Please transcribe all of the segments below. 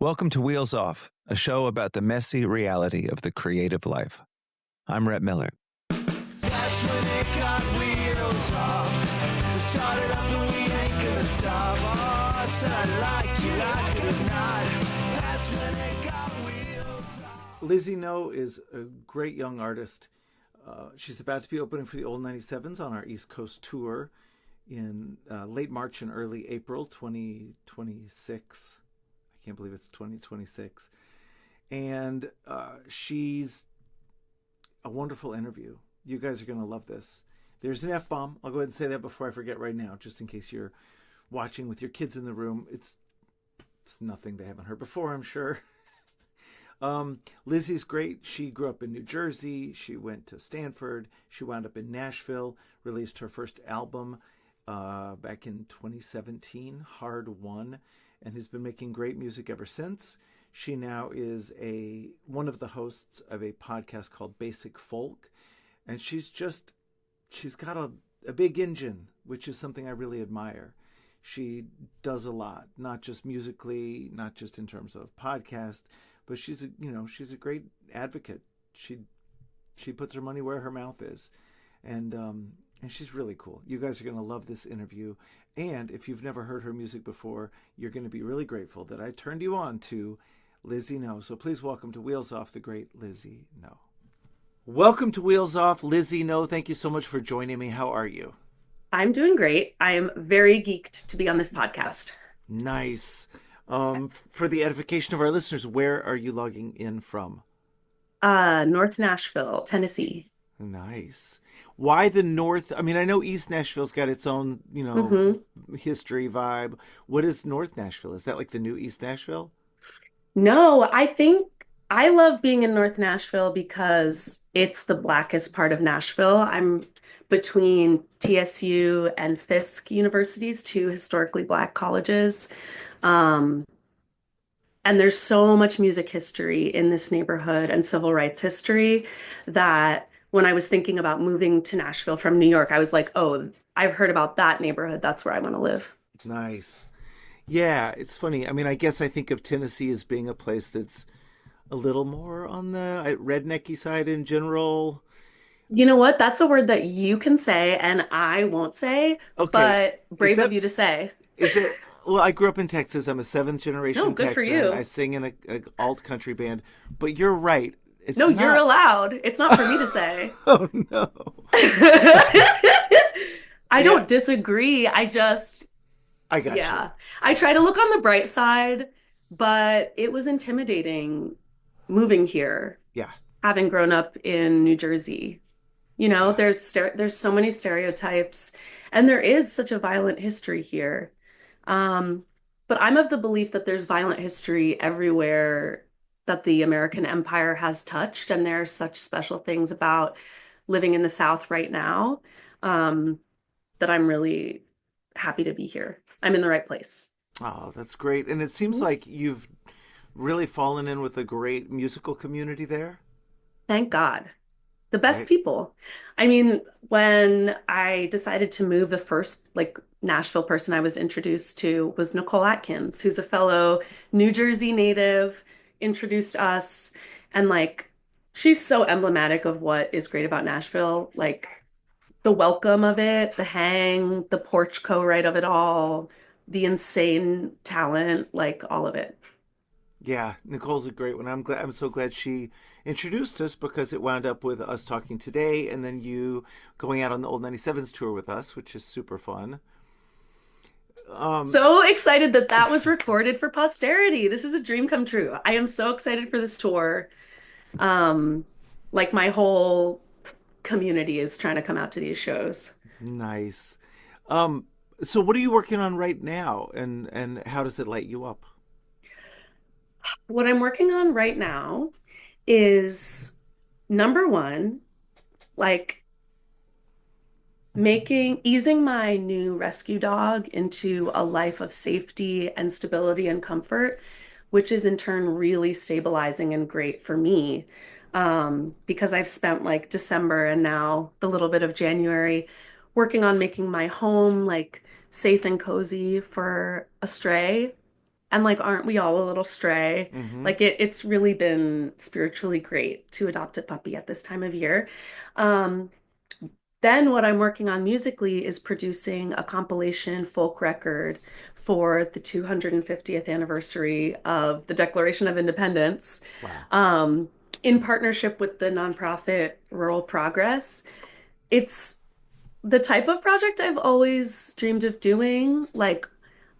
Welcome to Wheels Off, a show about the messy reality of the creative life. I'm Rhett Miller. That's when it got wheels off. We started up and we ain't gonna stop. Oh, said I liked you, like it or not. That's when it got wheels off. Lizzie No is a great young artist. She's about to be opening for the Old 97s on our East Coast tour in late March and early April 2026. I can't believe it's 2026. And she's a wonderful interview. You guys are going to love this. There's an F-bomb. I'll go ahead and say that before I forget right now, just in case you're watching with your kids in the room. It's nothing they haven't heard before, I'm sure. Lizzie's great. She grew up in New Jersey. She went to Stanford. She wound up in Nashville, released her first album back in 2017, Hard One, and has been making great music ever since. She now is one of the hosts of a podcast called Basic Folk, and she's got a big engine, which is something I really admire. She does a lot, not just musically, not just in terms of podcast, but she's a great advocate. She puts her money where her mouth is, and she's really cool. You guys are going to love this interview. And if you've never heard her music before, you're going to be really grateful that I turned you on to Lizzie No. So please welcome to Wheels Off the great Lizzie No. Welcome to Wheels Off, Lizzie No. Thank you so much for joining me. How are you? I'm doing great. I am very geeked to be on this podcast. Nice. For the edification of our listeners, where are you logging in from? North Nashville, Tennessee. Nice. Why the North? I mean, I know East Nashville's got its own, history vibe. What is North Nashville? Is that like the new East Nashville? No, I think I love being in North Nashville because it's the blackest part of Nashville. I'm between TSU and Fisk universities, two historically black colleges. And there's so much music history in this neighborhood and civil rights history that when I was thinking about moving to Nashville from New York, I was like, oh, I've heard about that neighborhood. That's where I want to live. Nice. Yeah, it's funny. I mean, I guess I think of Tennessee as being a place that's a little more on the rednecky side in general. You know what? That's a word that you can say and I won't say, Okay. But brave of you to say. Is it? Well, I grew up in Texas. I'm a seventh generation No, good Texan. for you. I sing in a alt country band. But you're right. You're allowed. It's not for me to say. Oh, no. I don't disagree. I got you. I try to look on the bright side, but it was intimidating moving here. Yeah. Having grown up in New Jersey. There's so many stereotypes, and there is such a violent history here. But I'm of the belief that there's violent history everywhere that the American empire has touched, and there are such special things about living in the South right now that I'm really happy to be here. I'm in the right place. Oh, that's great. And it seems like you've really fallen in with a great musical community there. Thank God. The best people. I mean, when I decided to move, the first Nashville person I was introduced to was Nicole Atkins, who's a fellow New Jersey native, introduced us. And she's so emblematic of what is great about Nashville. The welcome of it, the hang, the porch co-write of it all, the insane talent, all of it. Yeah, Nicole's a great one. I'm so glad she introduced us because it wound up with us talking today and then you going out on the Old 97s tour with us, which is super fun. So excited that was recorded for posterity. This is a dream come true. I am so excited for this tour. My whole community is trying to come out to these shows. Nice. So what are you working on right now and how does it light you up? What I'm working on right now is number one, easing my new rescue dog into a life of safety and stability and comfort, which is in turn really stabilizing and great for me. Because I've spent December and now the little bit of January working on making my home safe and cozy for a stray. And like, aren't we all a little stray? Mm-hmm. Like it's really been spiritually great to adopt a puppy at this time of year. Um, then what I'm working on musically is producing a compilation folk record for the 250th anniversary of the Declaration of Independence, Wow. um, in partnership with the nonprofit Rural Progress. It's the type of project I've always dreamed of doing. Like,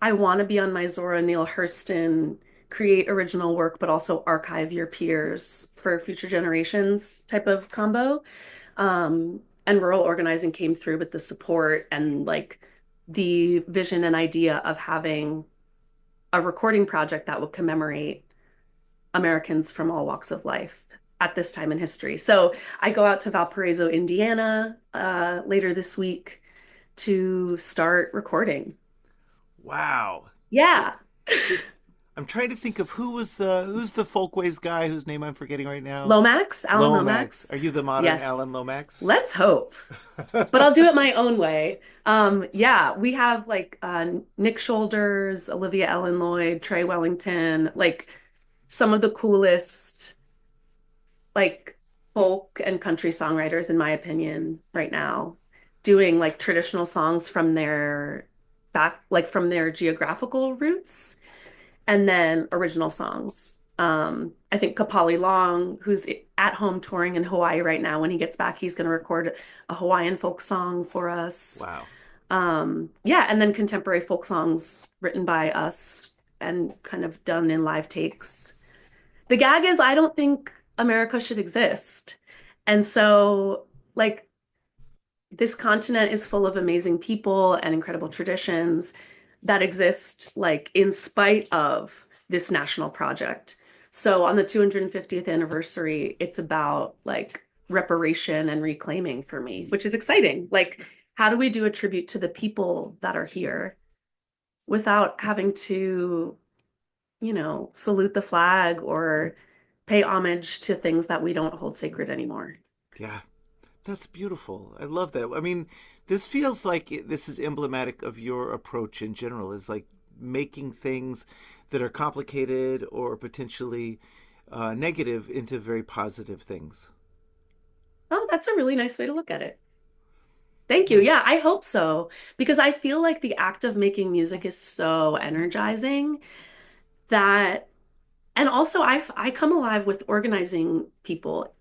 I want to be on my Zora Neale Hurston, create original work, but also archive your peers for future generations type of combo. And rural organizing came through with the support and like the vision and idea of having a recording project that would commemorate Americans from all walks of life at this time in history. So I go out to Valparaiso, Indiana, later this week to start recording. Wow. It, Yeah. it, I'm trying to think of who's the Folkways guy whose name I'm forgetting right now. Lomax, Alan Lomax. Lomax. Are you the modern Yes. Alan Lomax? Let's hope. But I'll do it my own way. Yeah, we have like Nick Shoulders, Olivia Ellen Lloyd, Trey Wellington, like some of the coolest like folk and country songwriters, in my opinion, right now, doing like traditional songs from their back, like from their geographical roots, and then original songs. I think Kapali Long, who's at home touring in Hawaii right now, when he gets back, he's going to record a Hawaiian folk song for us. Wow. Yeah, and then contemporary folk songs written by us and kind of done in live takes. The gag is, I don't think America should exist. And so, like, this continent is full of amazing people and incredible traditions that exist, like, in spite of this national project. So, on the 250th anniversary, it's about like reparation and reclaiming for me, which is exciting. Like, how do we do a tribute to the people that are here without having to, salute the flag or pay homage to things that we don't hold sacred anymore? Yeah. That's beautiful. I love that. I mean, this feels like this is emblematic of your approach in general, is like making things that are complicated or potentially negative into very positive things. Oh, that's a really nice way to look at it. Thank you. Yeah. Yeah, I hope so. Because I feel like the act of making music is so energizing that, and also I come alive with organizing people,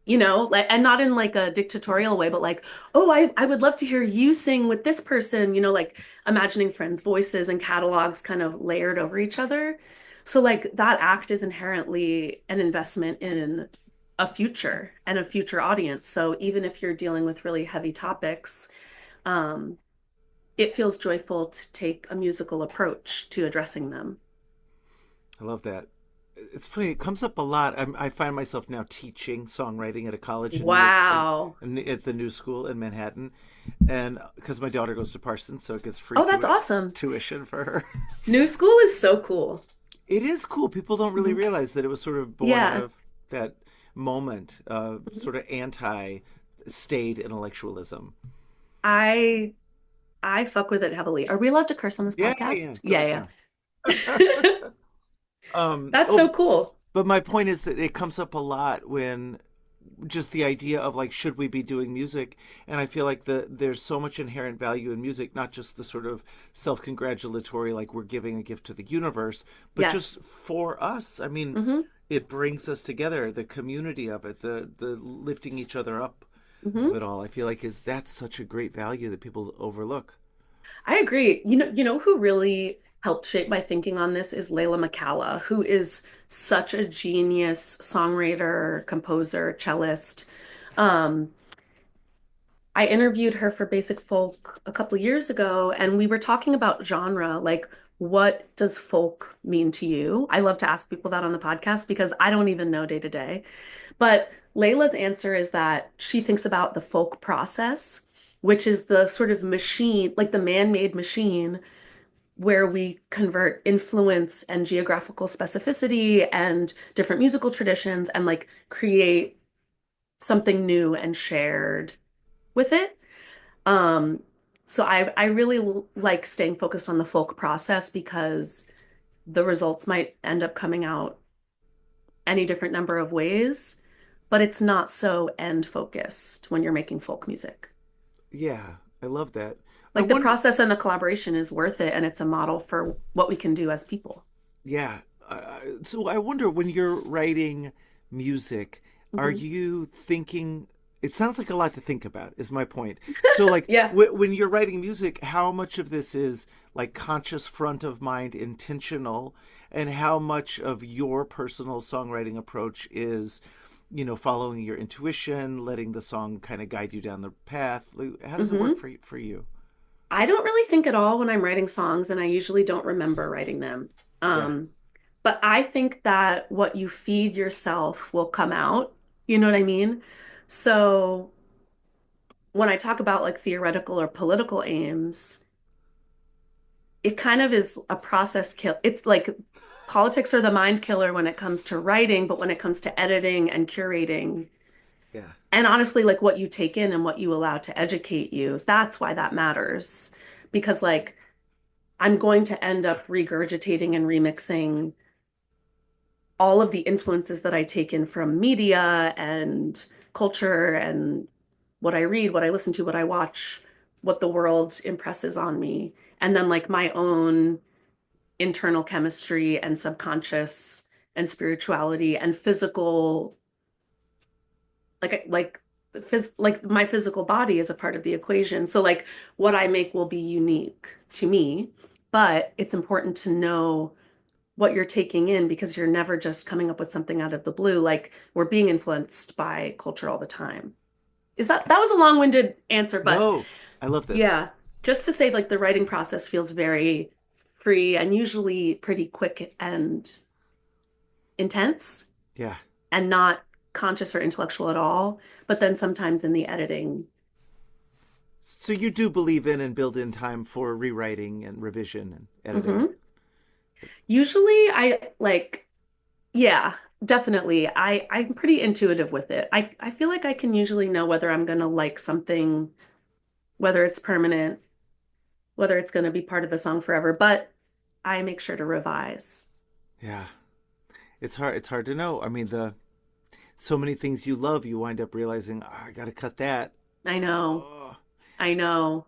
like, and not in like a dictatorial way, but like, oh, I would love to hear you sing with this person, like imagining friends' voices and catalogs kind of layered over each other. So like that act is inherently an investment in a future and a future audience. So even if you're dealing with really heavy topics, um, it feels joyful to take a musical approach to addressing them. I love that. It's funny. It comes up a lot. I find myself now teaching songwriting at a college in New York, Wow. at the New School in Manhattan, and because my daughter goes to Parsons, so it gets free Oh, that's awesome. tuition for her. New school is so cool. It is cool. People don't really Mhm. realize that it was sort of born out Yeah. of that moment, Mhm. sort of anti-state intellectualism. I I fuck with it heavily. Are we allowed to curse on this Yeah, yeah, podcast? go to Yeah, town. yeah. That's so Oh, cool. but my point is that it comes up a lot when just the idea of like, should we be doing music? And I feel like there's so much inherent value in music, not just the sort of self-congratulatory, like we're giving a gift to the universe, but Yes. just for us. I mean, Hmm. it brings us together, the community of it, the lifting each other up of Hmm. it all. I feel like is that's such a great value that people overlook. I agree. You know who really helped shape my thinking on this is Layla McCalla, who is such a genius songwriter, composer, cellist. Um, I interviewed her for Basic Folk a couple years ago, and we were talking about genre, like what does folk mean to you? I love to ask people that on the podcast because I don't even know day to day. But Layla's answer is that she thinks about the folk process, which is the sort of machine, like the man-made machine where we convert influence and geographical specificity and different musical traditions and like create something new and shared with it. Um, so I really like staying focused on the folk process because the results might end up coming out any different number of ways, but it's not so end focused when you're making folk music. Yeah, I love that. I Like the wonder. process and the collaboration is worth it, and it's a model for what we can do as people. Yeah. So I wonder when you're writing music, are Hmm. you thinking? It sounds like a lot to think about, is my point. So, like, Yeah. when you're writing music, how much of this is like conscious front of mind, intentional, and how much of your personal songwriting approach is, following your intuition, letting the song kind of guide you down the path? Like, how does it work Hmm. for you? I don't really think at all when I'm writing songs, and I usually don't remember writing them. Yeah. Um, but I think that what you feed yourself will come out. You know what I mean? So when I talk about like theoretical or political aims, it kind of is a process kill. It's like politics are the mind killer when it comes to writing, but when it comes to editing and curating, Yeah. and honestly, like what you take in and what you allow to educate you, that's why that matters. Because like I'm going to end up regurgitating and remixing all of the influences that I take in from media and culture and what I read, what I listen to, what I watch, what the world impresses on me. And then like my own internal chemistry and subconscious and spirituality and physical like my physical body is a part of the equation. So like what I make will be unique to me, but it's important to know what you're taking in because you're never just coming up with something out of the blue. Like we're being influenced by culture all the time. Is that was a long-winded answer, but No, I love this. yeah, just to say like the writing process feels very free and usually pretty quick and intense Yeah. and not conscious or intellectual at all. But then sometimes in the editing, So you do believe in and build in time for rewriting and revision and editing. mhm. Usually I like, yeah, definitely. I'm pretty intuitive with it. I feel like I can usually know whether I'm gonna like something, whether it's permanent, whether it's gonna be part of the song forever, but I make sure to revise. Yeah. It's hard. It's hard to know. I mean, the so many things you love, you wind up realizing, oh, I got to cut that. I know. Oh, I know.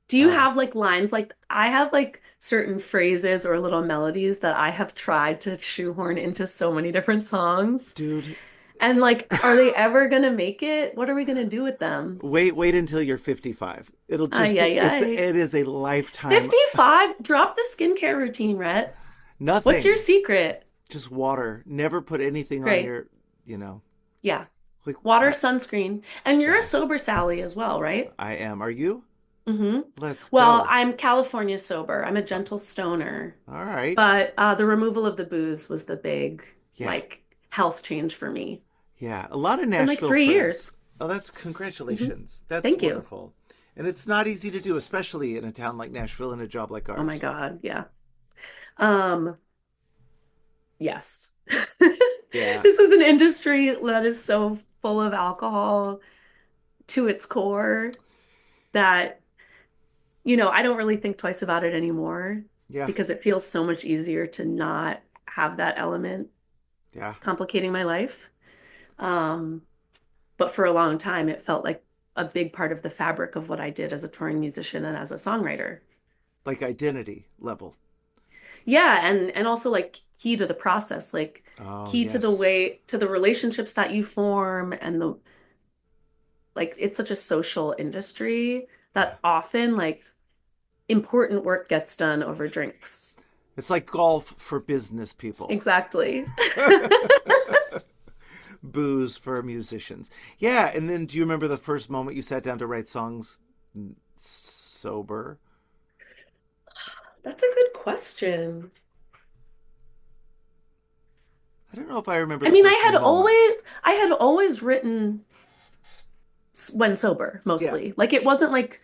Do you uh, have like lines like I have like certain phrases or little melodies that I have tried to shoehorn into so many different songs? dude. And like, are they ever gonna make it? What are we gonna do with them? Wait until you're 55. It'll just Ay, be. ay, ay. It is a lifetime. 55, drop the skincare routine, Rhett. What's your Nothing. secret? Just water. Never put anything on Great. your. You know. Yeah. Like Water, sunscreen. And you're a yeah. sober Sally as well, right? I am. Are you? Mm-hmm. Let's Well, go. I'm California sober. I'm a gentle stoner. All right. But the removal of the booze was the big, Yeah. like, health change for me. Yeah, a lot of Been like Nashville 3 years. friends. Oh, that's Hmm. congratulations. That's Thank you. wonderful. And it's not easy to do, especially in a town like Nashville and a job like Oh my ours. God. Yeah. Um, yes. Yeah, This is an industry that is so full of alcohol to its core that, I don't really think twice about it anymore yeah, because it feels so much easier to not have that element yeah. complicating my life. Um, but for a long time, it felt like a big part of the fabric of what I did as a touring musician and as a songwriter. Like identity level. Yeah, and also like key to the process, like Oh, key to the yes. way to the relationships that you form and the like it's such a social industry Yeah. that often like important work gets done over drinks. It's like golf for business people, Exactly. booze for musicians. Yeah, and then do you remember the first moment you sat down to write songs sober? That's a good question. I don't know if I remember I the mean, first moment. I had always written when sober, Yeah. mostly. Like it wasn't like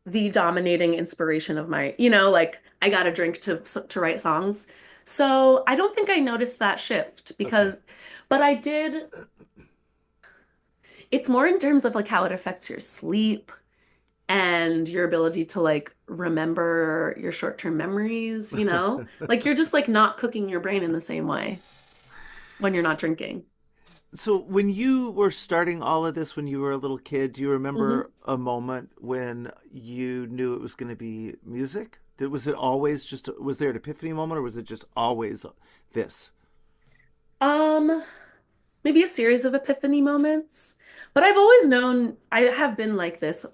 the dominating inspiration of my, like I got a drink to write songs. So I don't think I noticed that shift Okay. but I did. It's more in terms of like how it affects your sleep and your ability to like remember your short-term memories, you know? Like you're just like not cooking your brain in the same way when you're not drinking. So when you were starting all of this when you were a little kid, do you Hmm. remember a moment when you knew it was going to be music? Was it always just, was there an epiphany moment or was it just always this? Um, Maybe a series of epiphany moments. But I've always known I have been like this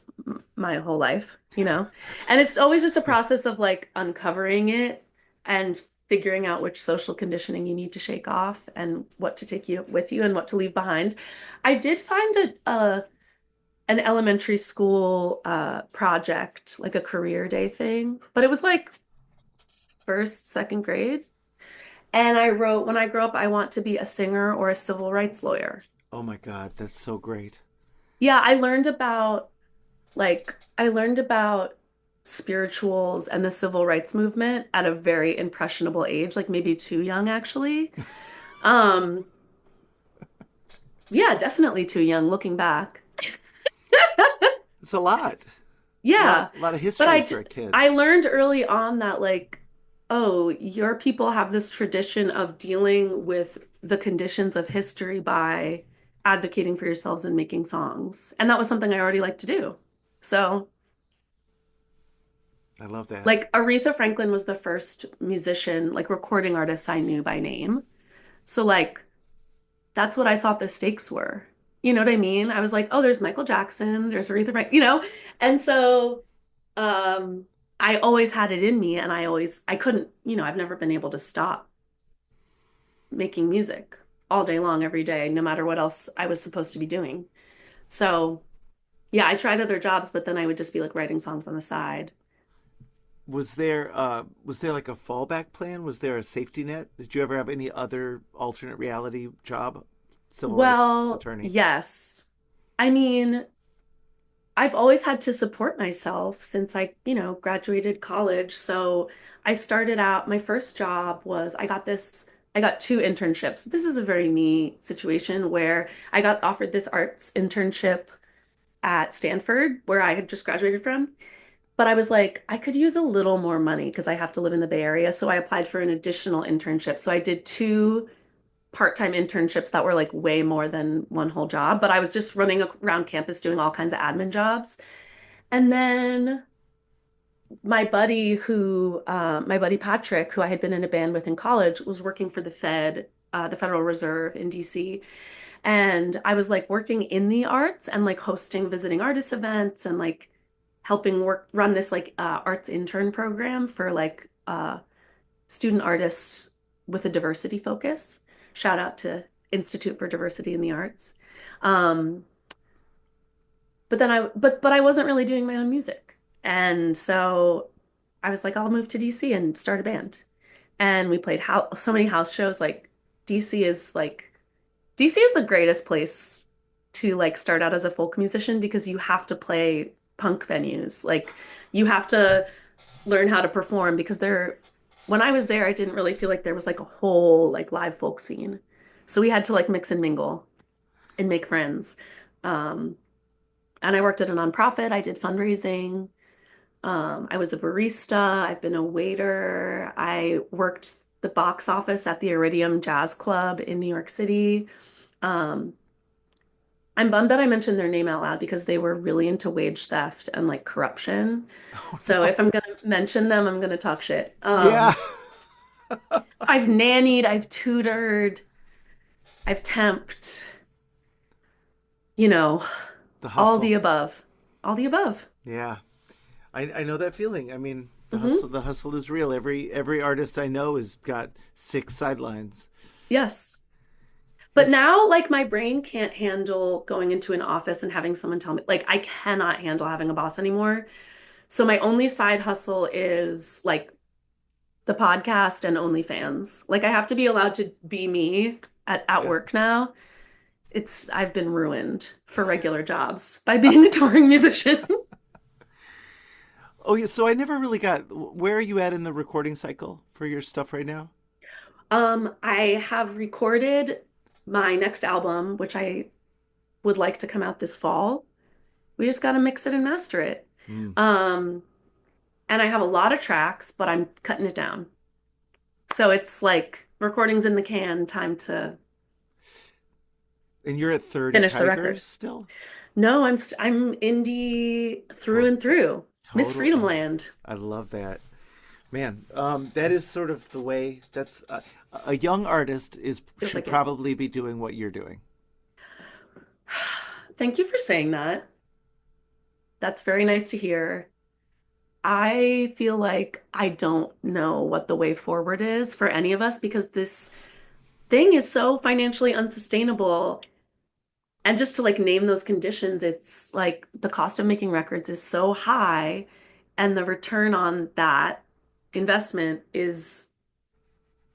my whole life, you know? And it's always just a process of like uncovering it and figuring out which social conditioning you need to shake off and what to take you with you and what to leave behind. I did find an elementary school project, like a career day thing, but it was like first, second grade. And I wrote, when I grow up, I want to be a singer or a civil rights lawyer. Oh my God, that's so great. Yeah, I learned about spirituals and the civil rights movement at a very impressionable age, like maybe too young actually. Um, yeah, definitely too young looking back. It's a lot. It's Yeah. a lot of But history for a kid. I learned early on that like, oh, your people have this tradition of dealing with the conditions of history by advocating for yourselves and making songs. And that was something I already liked to do. So I love that. like Aretha Franklin was the first musician, like recording artist I knew by name. So like that's what I thought the stakes were. You know what I mean? I was like, oh, there's Michael Jackson, there's Aretha Franklin, you know? And so um I always had it in me and I couldn't, you know, I've never been able to stop making music all day long every day, no matter what else I was supposed to be doing. So yeah, I tried other jobs, but then I would just be like writing songs on the side. Was there like a fallback plan? Was there a safety net? Did you ever have any other alternate reality job? Civil rights Well, attorney. yes. I mean, I've always had to support myself since I, you know, graduated college. So I started out, my first job was I got two internships. This is a very me situation where I got offered this arts internship at Stanford, where I had just graduated from. But I was like, I could use a little more money because I have to live in the Bay Area. So I applied for an additional internship. So I did two part-time internships that were like way more than one whole job, but I was just running around campus doing all kinds of admin jobs. And then my buddy Patrick, who I had been in a band with in college, was working for the Fed, the Federal Reserve in DC. And I was like working in the arts and like hosting visiting artist events and like helping work run this like arts intern program for like student artists with a diversity focus. Shout out to Institute for Diversity in the Arts. Um, but I wasn't really doing my own music. And so I was like, I'll move to DC and start a band. And we played so many house shows. Like DC is like DC is the greatest place to like start out as a folk musician because you have to play punk venues. Like you have to learn how to perform because when I was there, I didn't really feel like there was like a whole like live folk scene. So we had to like mix and mingle and make friends. Um, and I worked at a nonprofit. I did fundraising. I was a barista. I've been a waiter. I worked the box office at the Iridium Jazz Club in New York City. Um, I'm bummed that I mentioned their name out loud because they were really into wage theft and like corruption. Oh So no. if I'm gonna mention them, I'm gonna talk shit. Yeah. I've nannied, I've tutored, I've temped, you know, The all hustle. the above. All the above. Yeah. I know that feeling. I mean, Hmm. the hustle is real. Every artist I know has got six sidelines. Yes. But It now, like, my brain can't handle going into an office and having someone tell me, like, I cannot handle having a boss anymore. So my only side hustle is like the podcast and OnlyFans. Like, I have to be allowed to be me at yeah. work now. I've been ruined for regular jobs by being a touring musician. Oh yeah, so I never really got where are you at in the recording cycle for your stuff right now? I have recorded my next album, which I would like to come out this fall. We just got to mix it and master it. Mm. Um, and I have a lot of tracks, but I'm cutting it down. So it's like recordings in the can, time to And you're at 30 finish the Tigers record. still? No, I'm indie through Oh, and through. Miss total. Oh, Freedomland. I love that. Man, that is sort of the way that's a young artist is Feels should like it. probably be doing what you're doing. Thank you for saying that. That's very nice to hear. I feel like I don't know what the way forward is for any of us because this thing is so financially unsustainable. And just to like name those conditions, it's like the cost of making records is so high, and the return on that investment is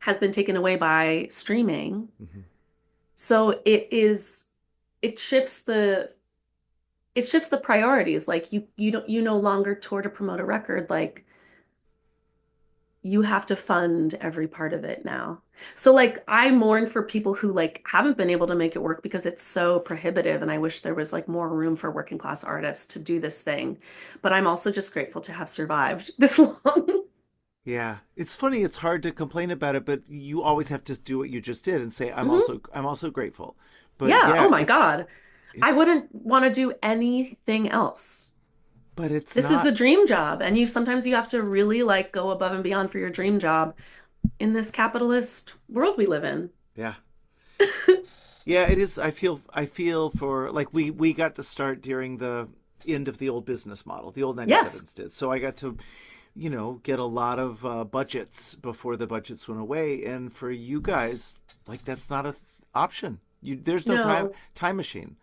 has been taken away by streaming. Hmm. So it shifts the priorities. Like you don't you no longer tour to promote a record. Like you have to fund every part of it now. So like I mourn for people who like haven't been able to make it work because it's so prohibitive, and I wish there was like more room for working class artists to do this thing. But I'm also just grateful to have survived this long. Yeah, it's funny. It's hard to complain about it, but you always have to do what you just did and say, Mhm. I'm also grateful." But Yeah, yeah, oh my God. I it's, wouldn't want to do anything else. but it's This is the not. dream job, and you sometimes you have to really like go above and beyond for your dream job in this capitalist world we live in. Yeah, yeah, it is. I feel for like we got to start during the end of the old business model. The old Yes. 97s did. So I got to, get a lot of budgets before the budgets went away. And for you guys, like that's not a option. There's no No. time machine.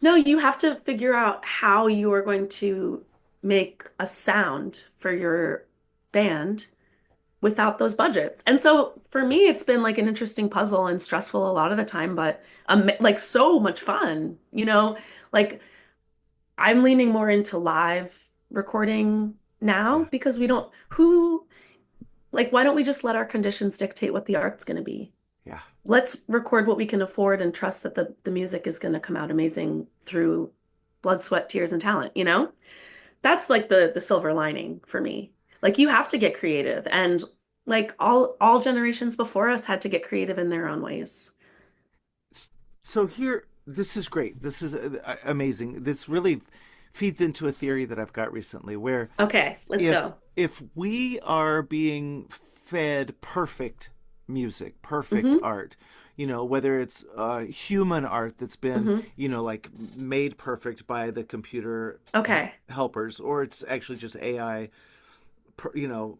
No, you have to figure out how you are going to make a sound for your band without those budgets. And so for me, it's been like an interesting puzzle and stressful a lot of the time, but like so much fun, like I'm leaning more into live recording now Yeah, because we don't, who, like, why don't we just let our conditions dictate what the art's going to be? yeah. Let's record what we can afford and trust that the music is going to come out amazing through blood, sweat, tears, and talent? That's like the silver lining for me. Like you have to get creative, and like all generations before us had to get creative in their own ways. So here, this is great. This is amazing. This really feeds into a theory that I've got recently, where Okay, let's if go. if we are being fed perfect music, perfect Hmm. art, whether it's human art that's been, Hmm. like made perfect by the computer Okay. helpers, or it's actually just AI,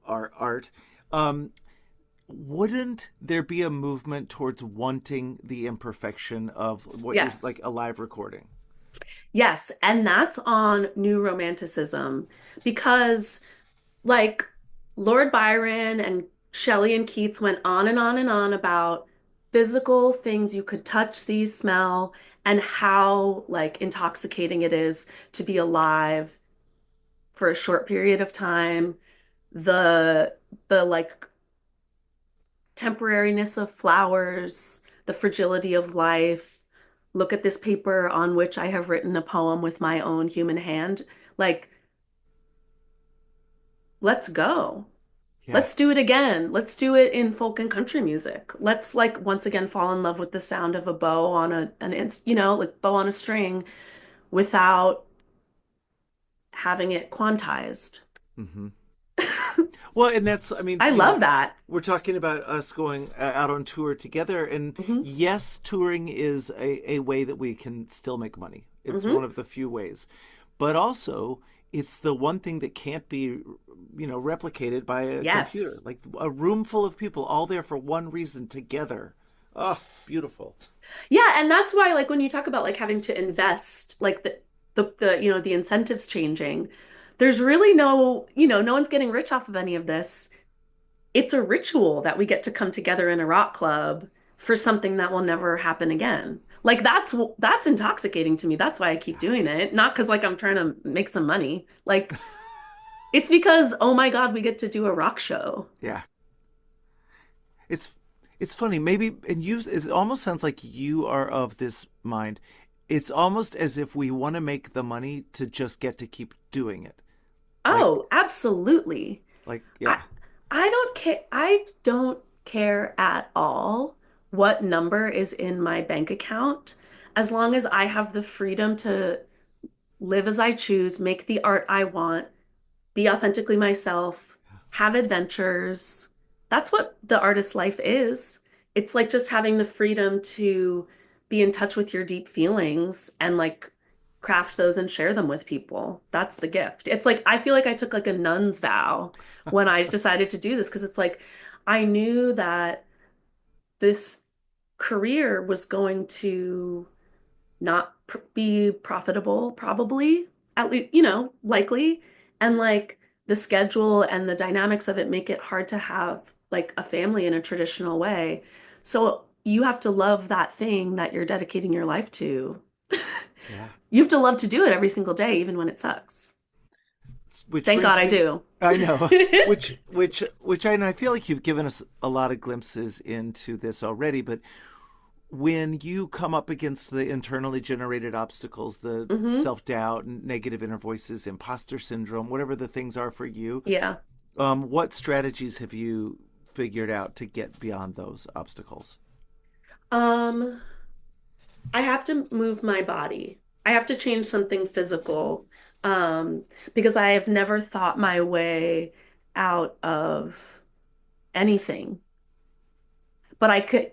art. Um, wouldn't there be a movement towards wanting the imperfection of what you're Yes. like a live recording? Yes, and that's on New Romanticism because like Lord Byron and Shelley and Keats went on and on and on about physical things you could touch, see, smell, and how like intoxicating it is to be alive for a short period of time. The like temporariness of flowers, the fragility of life. Look at this paper on which I have written a poem with my own human hand. Like, let's go. Yeah. Let's do it again. Let's do it in folk and country music. Let's like once again fall in love with the sound of a bow on like bow on a string without having it quantized. Hmm. Well, and that's, I mean, I love that. we're talking about us going out on tour together. And Hmm. yes, touring is a way that we can still make money. It's Hmm. one of the few ways. But also, it's the one thing that can't be, replicated by a computer. Yes. Like a room full of people all there for one reason together. Oh, it's beautiful. Yeah, and that's why like when you talk about like having to invest, like the incentives changing, there's really no one's getting rich off of any of this. It's a ritual that we get to come together in a rock club for something that will never happen again. Like that's intoxicating to me. That's why I keep doing it. Not because like I'm trying to make some money. Like it's because oh my God, we get to do a rock show. Yeah. It's it's funny. Maybe and you it almost sounds like you are of this mind. It's almost as if we want to make the money to just get to keep doing it. Like, Oh, absolutely. I yeah. I don't care at all what number is in my bank account as long as I have the freedom to live as I choose, make the art I want, be authentically myself, have adventures. That's what the artist life is. It's like just having the freedom to be in touch with your deep feelings and like craft those and share them with people. That's the gift. It's like I feel like I took like a nun's vow when I decided to do this because it's like I knew that this career was going to not be profitable, probably, at least, likely. And like the schedule and the dynamics of it make it hard to have like a family in a traditional way. So you have to love that thing that you're dedicating your life to. Yeah. You have to love to do it every single day, even when it sucks. Which Thank God brings I me, do. I know, which I feel like you've given us a lot of glimpses into this already, but when you come up against the internally generated obstacles, the Hmm. self-doubt, negative inner voices, imposter syndrome, whatever the things are for you, Yeah. what strategies have you figured out to get beyond those obstacles? Um, I have to move my body. I have to change something physical, because I have never thought my way out of anything. But I could,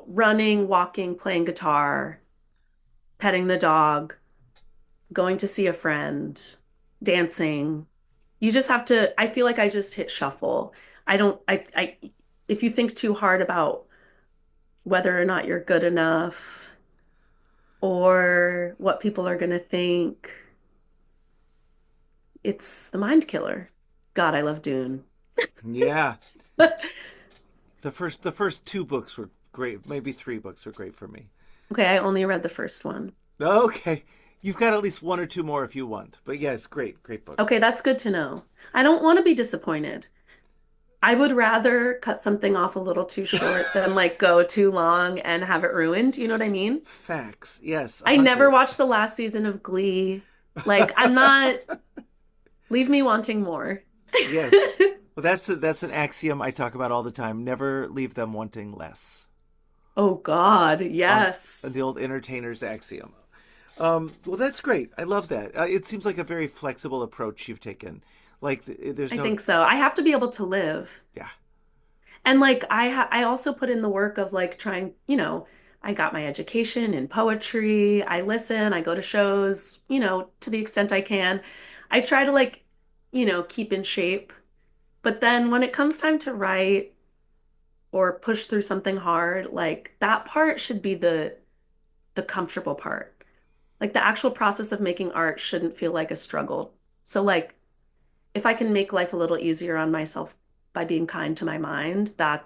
running, walking, playing guitar, petting the dog, going to see a friend, dancing. You just have to, I feel like I just hit shuffle. I don't, if you think too hard about whether or not you're good enough or what people are going to think, it's the mind killer. God, I love Dune. Yeah, the first two books were great. Maybe three books were great for me. Okay, I only read the first one. Okay, you've got at least one or two more if you want. But yeah, it's great, great book. Okay, that's good to know. I don't want to be disappointed. I would rather cut something off a little too short than like go too long and have it ruined. You know what I mean? Facts, yes, a I never hundred. watched the last season of Glee. Like, I'm not, leave me wanting more. Yes. Well, that's an axiom I talk about all the time. Never leave them wanting less. Oh God, On yes. the old entertainer's axiom. Well, that's great. I love that. It seems like a very flexible approach you've taken. Like there's I no, think so. I have to be able to live. yeah, And like I also put in the work of like trying, I got my education in poetry. I listen, I go to shows, to the extent I can. I try to like, keep in shape. But then when it comes time to write or push through something hard, like that part should be the comfortable part. Like the actual process of making art shouldn't feel like a struggle. So like if I can make life a little easier on myself by being kind to my mind, that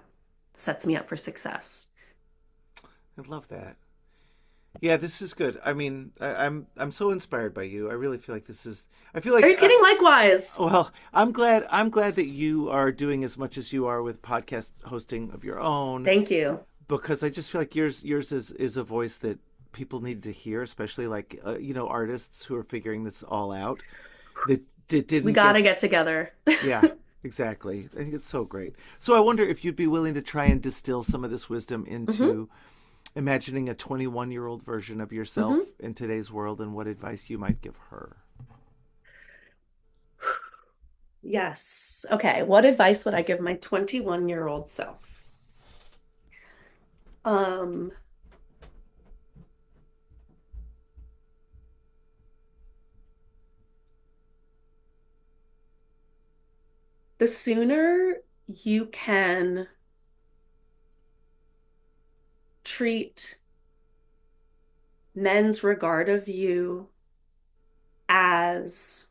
sets me up for success. I love that. Yeah, this is good. I mean, I'm so inspired by you. I really feel like this is. I feel Are like you kidding? Likewise. well, I'm glad that you are doing as much as you are with podcast hosting of your own, Thank you. because I just feel like yours is a voice that people need to hear, especially like artists who are figuring this all out that We didn't gotta get. get together. Yeah, exactly. I think it's so great. So I wonder if you'd be willing to try and distill some of this wisdom Hmm. into imagining a 21-year-old version of yourself Hmm. in today's world and what advice you might give her. Yes. Okay. What advice would I give my 21-year-old self? Um, the sooner you can treat men's regard of you as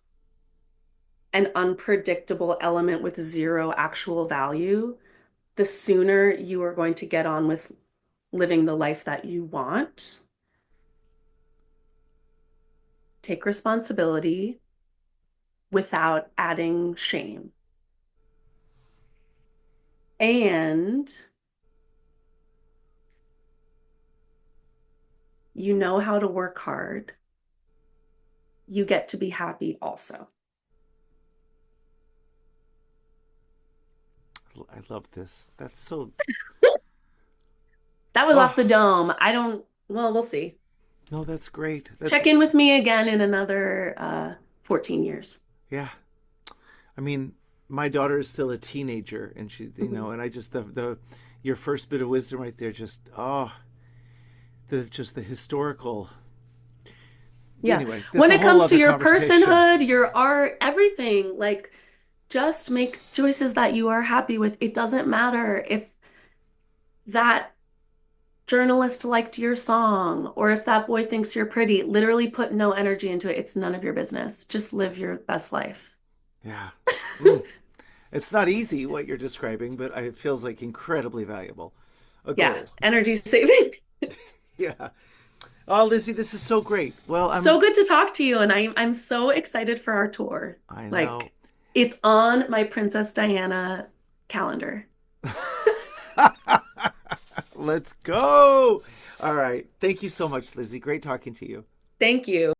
an unpredictable element with zero actual value, the sooner you are going to get on with living the life that you want. Take responsibility without adding shame. And you know how to work hard. You get to be happy also. I love this. That's so. That was off Oh the dome. I don't, well, we'll see. no, that's great. That's Check in with me again in another 14 years. yeah. I mean, my daughter is still a teenager, and she, Mhm. and I just the your first bit of wisdom right there, just the historical. Yeah. Anyway, that's When a it whole comes to other your conversation. personhood, your art, everything, like just make choices that you are happy with. It doesn't matter if that journalist liked your song or if that boy thinks you're pretty. Literally put no energy into it. It's none of your business. Just live your best life. Yeah. Mm. It's not easy what you're describing, but it feels like incredibly valuable. A Yeah, goal. energy saving. Yeah. Oh, Lizzie, this is so great. Well, So good to talk to you, and I'm so excited for our tour. I know. Like, it's on my Princess Diana calendar. Let's go. All right. Thank you so much, Lizzie. Great talking to you. Thank you.